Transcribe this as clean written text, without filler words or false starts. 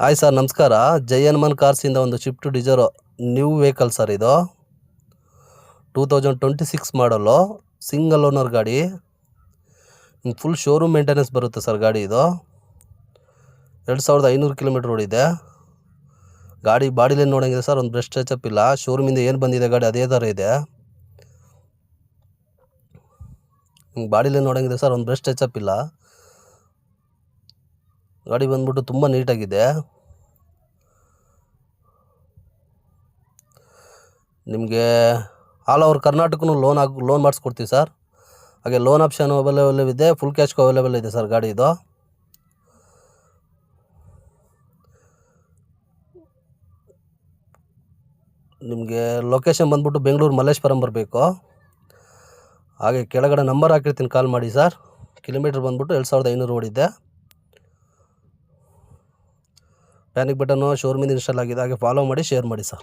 Hi sir, ನಮಸ್ಕಾರ. ಜೈ ಹನುಮಾನ್ ಕಾರ್ಸಿಂದ ಒಂದು Swift Dzire new vehicle sir. ಇದು 2026 ಮಾಡಲು, ಸಿಂಗಲ್ ಓನರ್ ಗಾಡಿ. ಫುಲ್ ಶೋರೂಮ್ ಮೇಂಟೆನೆನ್ಸ್ ಬರುತ್ತೆ ಸರ್ ಗಾಡಿ. ಇದು 2500 ಕಿಲೋಮೀಟರ್ ಓಡಿದೆ. ಗಾಡಿ ಬಾಡಿಲೇನು ನೋಡೋಂಗಿದೆ ಸರ್, ಒಂದು ಬ್ರಷ್ ಟಚಪ್ ಇಲ್ಲ. ಶೋರೂಮಿಂದ ಏನು ಬಂದಿದೆ ಗಾಡಿ ಅದೇ ಥರ ಇದೆ. ಬಾಡಿಲೇನು ನೋಡೋಂಗಿದೆ ಸರ್, ಒಂದು ಬ್ರಷ್ ಟಚಪ್ ಇಲ್ಲ. ಗಾಡಿ ಬಂದ್ಬಿಟ್ಟು ತುಂಬ ನೀಟಾಗಿದೆ. ನಿಮಗೆ ಆಲ್ ಓವರ್ ಕರ್ನಾಟಕನೂ ಲೋನ್ ಮಾಡಿಸ್ಕೊಡ್ತೀವಿ ಸರ್. ಹಾಗೆ ಲೋನ್ ಆಪ್ಷನ್ ಅವೈಲೇಬಲ್ ಇದೆ, ಫುಲ್ ಕ್ಯಾಶ್ಗೂ ಅವೈಲೇಬಲ್ ಇದೆ ಸರ್ ಗಾಡಿ ಇದು. ನಿಮಗೆ ಲೊಕೇಶನ್ ಬಂದ್ಬಿಟ್ಟು ಬೆಂಗಳೂರು ಮಲ್ಲೇಶ್ವರಂ ಬರಬೇಕು. ಹಾಗೆ ಕೆಳಗಡೆ ನಂಬರ್ ಹಾಕಿರ್ತೀನಿ, ಕಾಲ್ ಮಾಡಿ ಸರ್. ಕಿಲೋಮೀಟ್ರ್ ಬಂದ್ಬಿಟ್ಟು 2500 ಓಡಿದೆ. ಪ್ಯಾನಿಕ್ ಬಟನ್ನು ಶೋರೂಮಿಂದ ಇನ್ಸ್ಟಾಲ್ ಆಗಿದೆ. ಹಾಗೆ ಫಾಲೋ ಮಾಡಿ, ಶೇರ್ ಮಾಡಿ ಸರ್.